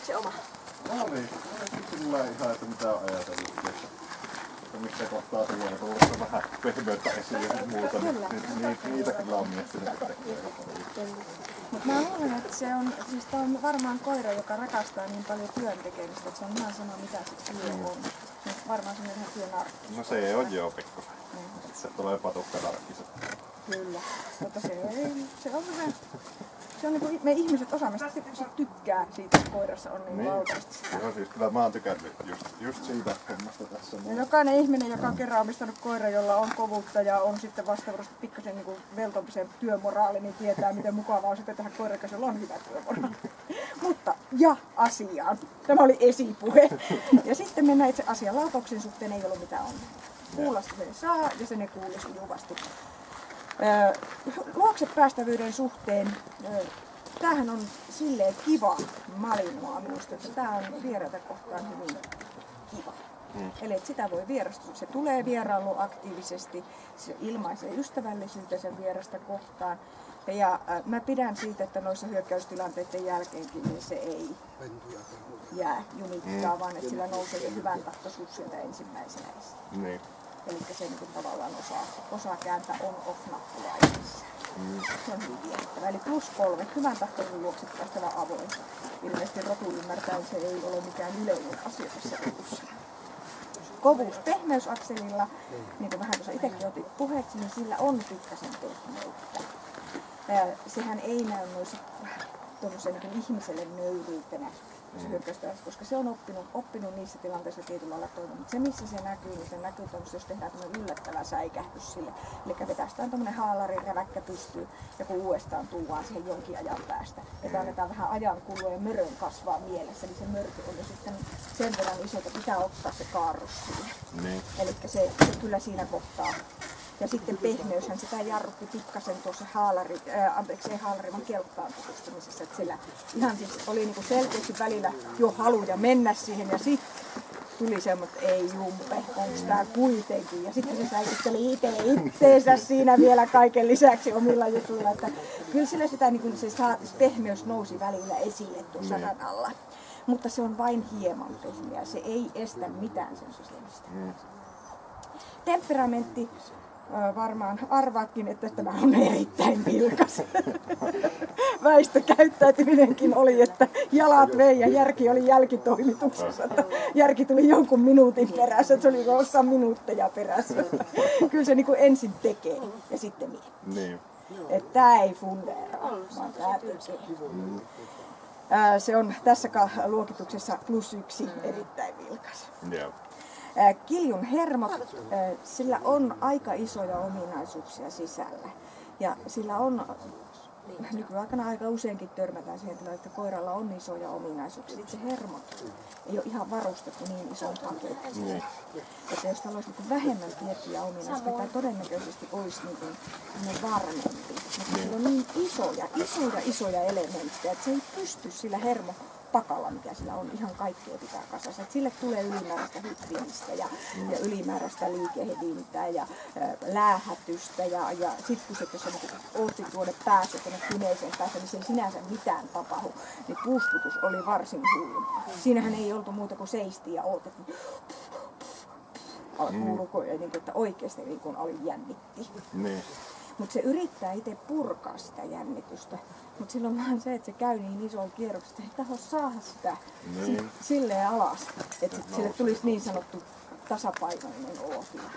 se oma? No niin, kyllä ihan, että mitä on ajatellut. Että missä kohtaa tulee, kun on vähän pehmeyttä esiin ja muuta, niin niitä kyllä on miettinyt, että tekee. Mutta mä luulen, että se on, siis tää on varmaan koira, joka rakastaa niin paljon työn tekemistä, että se on ihan sama mitä se työ on. Se on varmaan semmoinen ihan työnarkki. No se on joo pikkusen. Se tulee patukkanarkkisen. Kyllä, mutta se on vähän... Se on niinku me ihmiset osaamme tykkää siitä, että koirassa on niin valtavasti sitä. Joo, siis kyllä mä oon tykännyt just siitä hommasta tässä. Ja jokainen ihminen, joka on kerran omistanut koira, jolla on kovuutta ja on sitten vastaavasti pikkasen niinku veltompisen työmoraali, niin tietää miten mukavaa on sitten tehdä koira, jolla on hyvä työmoraali. Mutta ja asiaan. Tämä oli esipuhe. Ja sitten mennään itse asiaan. Laukauksen suhteen ei ollut mitään ongelmia. Kuulosta se saa ja se ne kuuli sujuvasti. Luokse päästävyyden suhteen, tämähän on silleen kiva malinoa minusta, että tää on vieraita kohtaan hyvin kiva. Eli että sitä voi vierastua, se tulee vierailu aktiivisesti, se ilmaisee ystävällisyytensä vierasta kohtaan. Ja mä pidän siitä, että noissa hyökkäystilanteiden jälkeenkin niin se ei jää jumittaa, vaan että sillä nousee jo hyvän tahtoisuus sieltä ensimmäisenä esiin. Niin. Eli se niin kuin tavallaan osaa kääntää on-off-nappulaa itsessä. Se on hyvin viehättävä. Eli +3, hyvän tahtoisuuden luokset päästävä avoin. Ilmeisesti rotu ymmärtäen se ei ole mikään yleinen asia tässä rotussa. Kovuus pehmeysakselilla, niin kuin vähän tuossa itsekin otit puheeksi, niin sillä on pikkasen pehmeyttä. Sehän ei näy noissa niin ihmiselle nöyryytenä, koska se on oppinut niissä tilanteissa tietyllä lailla toimimaan. Mutta se missä se näkyy, niin se näkyy jos tehdään tämmöinen yllättävä säikähdys sille. Eli vetästään tämmöinen haalari, räväkkä pystyy ja kun uudestaan tuuaan siihen jonkin ajan päästä. Ja annetaan vähän ajan kulua ja mörön kasvaa mielessä, niin se mörky on jo sitten sen verran iso, että pitää ottaa se kaarrus siihen. Eli se kyllä siinä kohtaa. Ja sitten pehmeyshän sitä jarrutti pikkasen tuossa haalarin kelkkaan tutustumisessa. Että sillä ihan siis oli niinku selkeästi välillä jo haluja mennä siihen ja sitten tuli semmoinen, että ei jumpe, onks tää kuitenkin. Ja sitten se säikytteli itteensä siinä vielä kaiken lisäksi omilla jutuilla. Että kyllä sillä sitä niinku se pehmeys nousi välillä esille tuossa radalla. Mutta se on vain hieman pehmeä, se ei estä mitään sen systeemistä. Temperamentti. Varmaan arvaatkin, että tämä on erittäin vilkas. Väistökäyttäytyminenkin oli, että jalat vei ja järki oli jälkitoimituksessa. Järki tuli jonkun minuutin perässä, se oli jossain minuutteja perässä. Kyllä se niin kuin ensin tekee ja sitten miettii. Että tämä ei fundeeraa, vaan tämä tekee. Se on tässä luokituksessa +1 erittäin vilkas. Kiljun hermot, sillä on aika isoja ominaisuuksia sisällä. Ja sillä on, nykyaikana aika useinkin törmätään siihen, että koiralla on isoja ominaisuuksia. Itse hermot ei ole ihan varustettu niin ison pakettiin. Että jos tällä olisi vähemmän tiettyjä ominaisuuksia, tai todennäköisesti olisi niin varmempi. Mutta sillä on niin isoja elementtejä, että se ei pysty sillä pakalla, mikä sillä on, ihan kaikkea pitää kasassa. Et sille tulee ylimääräistä hyppiämistä ja ylimääräistä liikehdintää ja läähätystä ja sitten kun se otti tuonne päässä tuonne kyneiseen päässä, niin se ei sinänsä mitään tapahdu. Niin puuskutus oli varsin hullu. Siinähän ei oltu muuta kuin seistiin ja odotettiin. Että oikeasti niin kuin oli jännitti. Mutta se yrittää itse purkaa sitä jännitystä. Mutta silloin vaan se, että se käy niin isoon kierrokseen, että ei taho saada sitä silleen alas. Että sille tulisi niin sanottu tasapainoinen olotila.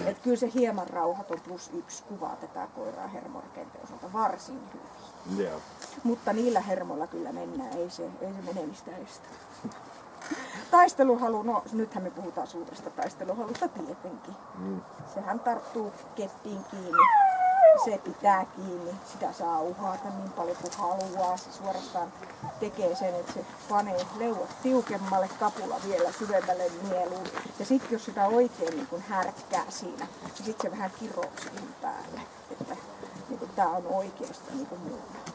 Että kyllä se hieman rauhaton +1 kuvaa tätä koiraa hermorakenteen osalta varsin hyvin. Mutta niillä hermoilla kyllä mennään, ei se menemistä estä. Taisteluhalu, no nythän me puhutaan suuresta taisteluhalusta tietenkin. Sehän tarttuu keppiin kiinni. Se pitää kiinni, sitä saa uhata niin paljon kuin haluaa. Se suorastaan tekee sen, että se panee leuat tiukemmalle, kapula vielä syvemmälle nieluun. Ja sitten jos sitä oikein niin kun härkkää siinä, niin sitten se vähän kiroo siihen päälle. Että niin tää on oikeasti niin muuta.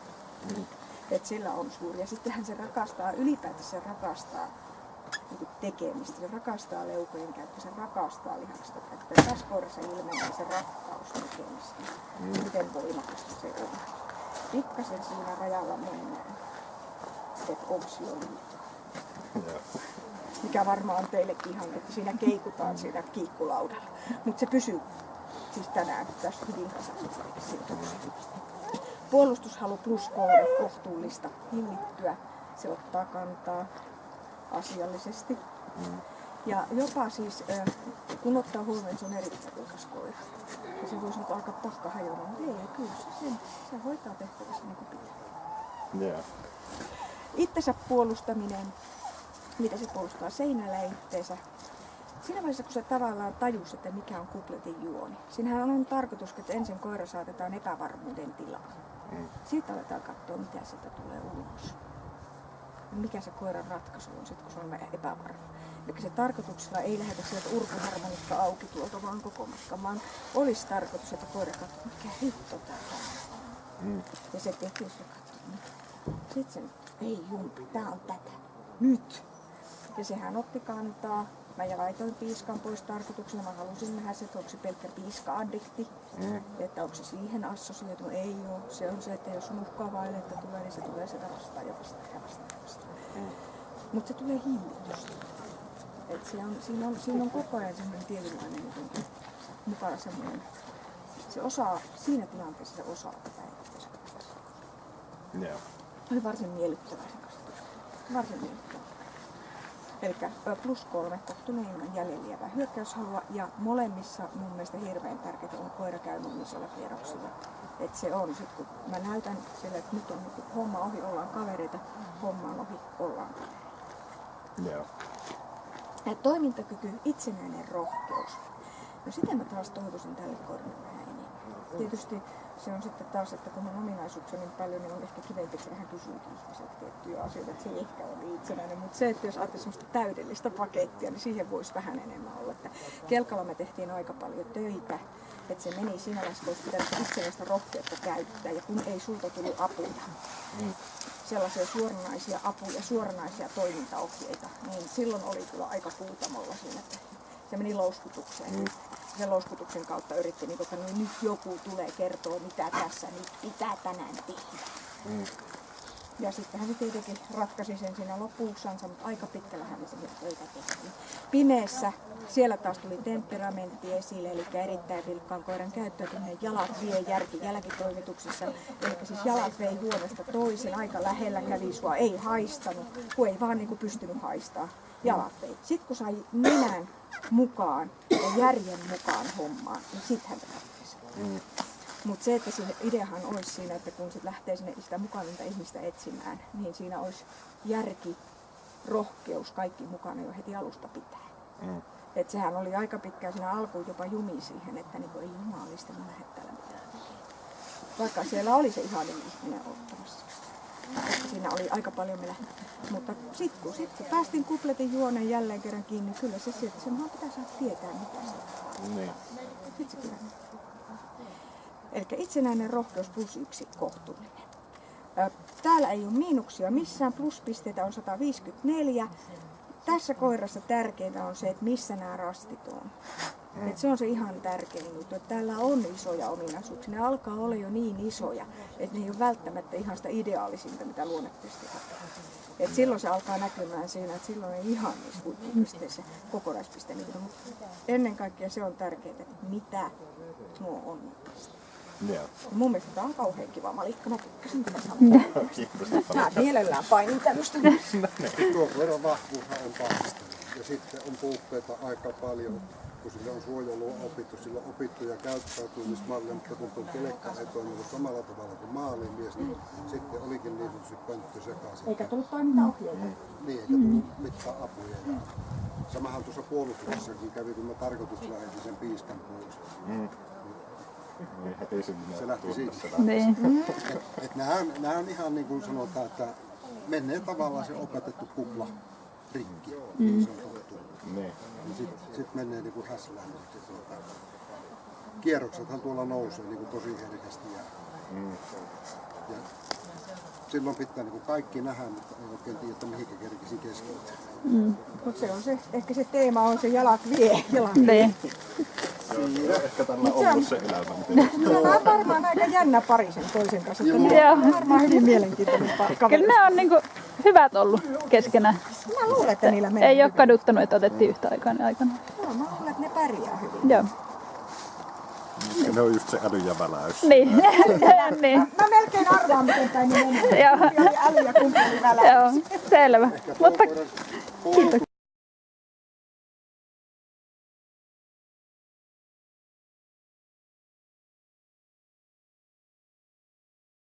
Että sillä on suuri. Ja sittenhän se rakastaa, ylipäätään se rakastaa niin tekemistä. Se rakastaa leukojen käyttöä, se rakastaa lihakset käyttöä. Tässä kohdassa ilmenee se rakkaus tekemiseen. Miten voimakasta se on. Pikkasen siinä rajalla mennään, että onks jo liikaa. Joo. Mikä varmaan on teillekin ihan, että siinä keikutaan siinä kiikkulaudalla. Mutta se pysyy siis tänään tässä hyvin kasassa. Puolustushalu +3, kohtuullista, hillittyä. Se ottaa kantaa asiallisesti. Ja jopa siis, kun ottaa huomioon, että se on erittäin rikas koira. Ja se voisi nyt alkaa pakka hajoamaan, mutta ei, kyllä se hoitaa tehtävässä niin kuin pitää. Joo. Itsensä puolustaminen, mitä se puolustaa seinällä itteensä. Siinä vaiheessa, kun se tavallaan tajus, että mikä on kupletin juoni. Siinähän on tarkoitus, että ensin koira saatetaan epävarmuuden tilaan. Siitä aletaan katsoa, mitä sieltä tulee ulos. Mikä se koiran ratkaisu on sitten, kun se on epävarma. Eli se tarkoituksella ei lähdetä sieltä urkuharmonikka auki tuolta vaan koko matkan, vaan olisi tarkoitus, että koira katsoo, mikä hitto tää on. Ja se tekee, se katsoo, mitä. Sitten se, ei jumpi, tää on tätä. Nyt! Ja sehän otti kantaa. Mä laitoin piiskan pois tarkoituksena. Mä halusin nähdä se, että onko se pelkkä piiska-addikti. Että onko se siihen assosioitu. Ei oo. Se on se, että jos uhkaava elettä tulee, niin se tulee sitä vastaan ja vastaan ja vastaan ja vastaan. Mutta se tulee hillitystä. Et siinä on koko ajan semmoinen tietynlainen mukana semmoinen. Se osaa, siinä tilanteessa se osaa tätä itseänsä. Joo. Oli varsin miellyttävää se kasvatus. Varsin miellyttävää. Eli +3 kohtuullinen ilman jäljellä hyökkäyshalua ja molemmissa mun mielestä hirveän tärkeää on koira käymään isolla kierroksilla. Että se on sit kun mä näytän sille, että nyt on homma ohi, ollaan kavereita, homma on ohi, ollaan kavereita. Joo. Ja toimintakyky, itsenäinen rohkeus. No sitä mä taas toivoisin tälle koiralle vähän enemmän. Tietysti se on sitten taas, että kun on ominaisuuksia niin paljon, niin on ehkä kivempi, että vähän kysyykin ihmiseltä tiettyjä asioita, että se ei ehkä ole itsenäinen. Mutta se, että jos ajattelee sellaista täydellistä pakettia, niin siihen voisi vähän enemmän olla. Että Kelkalla me tehtiin aika paljon töitä, että se meni siinä vaiheessa, että olisi pitänyt itsenäistä rohkeutta käyttää. Ja kun ei sulta tullut apuja, sellaisia suoranaisia apuja, suoranaisia toimintaohjeita, niin silloin oli kyllä aika puutamolla siinä, että se meni louskutukseen. Sen louskutuksen kautta yritti, niin, että nyt joku tulee kertoa, mitä tässä nyt pitää tänään tehdä. Ja sittenhän se tietenkin ratkaisi sen siinä lopuuksansa, mutta aika pitkällähän me sen töitä tehtiin. Pimeässä siellä taas tuli temperamentti esille, eli erittäin vilkkaan koiran käyttäytyminen, jalat vie järki jälkitoimituksessa. Eli siis jalat vei huoneesta toisen, aika lähellä kävi sua, ei haistanut, kun ei vaan niin kuin pystynyt haistaa. Jalat vei. Sitten kun sai nenän mukaan ja järjen mukaan hommaan, niin sittenhän se ratkesi. Mutta se, että siinä ideahan olisi siinä, että kun sit lähtee sinne sitä mukaan ihmistä etsimään, niin siinä olisi järki, rohkeus, kaikki mukana jo heti alusta pitää. Et sehän oli aika pitkään siinä alkuun jopa jumi siihen, että niinku ei jumalista mä lähde täällä mitään tekemään. Vaikka siellä oli se ihanin ihminen ottamassa. Että siinä oli aika paljon meillä. Mutta sitten kun päästiin kupletin juoneen jälleen kerran kiinni, niin kyllä se sieltä, sen vaan pitää saada tietää mitä se on. Niin. Sitten se kyllä. Eli itsenäinen rohkeus +1 kohtuullinen. Täällä ei ole miinuksia missään, pluspisteitä on 154. Tässä koirassa tärkeintä on se, että missä nämä rastit on. Et se on se ihan tärkein juttu, että täällä on isoja ominaisuuksia. Ne alkaa olla jo niin isoja, että ne ei ole välttämättä ihan sitä ideaalisinta, mitä luonnetesti on. Silloin se alkaa näkymään siinä, että silloin ei ihan niissä huippupisteissä kokonaispiste. Mutta ennen kaikkea se on tärkeää, että mitä nuo on. Joo. Mun mielestä tää on kauhean kiva malikka. Mä tykkäsin tätä samaa. Mä mielellään painin tämmöstä. Tuo koiran vahvuushan on taistelu. Ja sitten on puutteita aika paljon, kun sillä on suojelua opittu. Sillä on opittuja käyttäytymismalleja, mutta kun tuo kelekka ei toiminut samalla tavalla kuin maalimies, niin sitten olikin niin sanotusti pönttö sekaisin. Eikä tullut toimintaohjeita. Niin, eikä tullut mitään apuja. Samahan tuossa puolustuksessakin kävi, kun mä tarkoituksella heitin sen piiskan pois. Se lähti siitä. Nämä on ihan niin kuin sanotaan, että menee tavallaan se opetettu kupla rikki. Se on tottu. Niin. Sitten menee niin kuin häslään. Kierroksethan tuolla nousee niin kuin tosi herkästi. Ja silloin pitää niin kuin kaikki nähdä, mutta ei oikein tiedä, että mihinkä kerkisin keskeyttää. Mutta se on se, ehkä se teema on se jalat vie. Joo, ehkä tällä on ollut se elämä. Meillä on varmaan aika jännä pari sen toisen kanssa. Ne on varmaan hyvin mielenkiintoinen kaveri. Kyllä ne on niinku hyvät ollut keskenään. Mä luulen, että niillä menee Ei ole kaduttanut, että otettiin yhtä aikaa aikana. Joo, mä luulen, että ne pärjää hyvin. Joo. Ne on just se äly ja väläys. Niin. niin. Mä melkein arvaan, miten päin ne menee. Joo. Kumpi oli äly ja kumpi oli väläys. Joo, selvä. Mutta kiitos.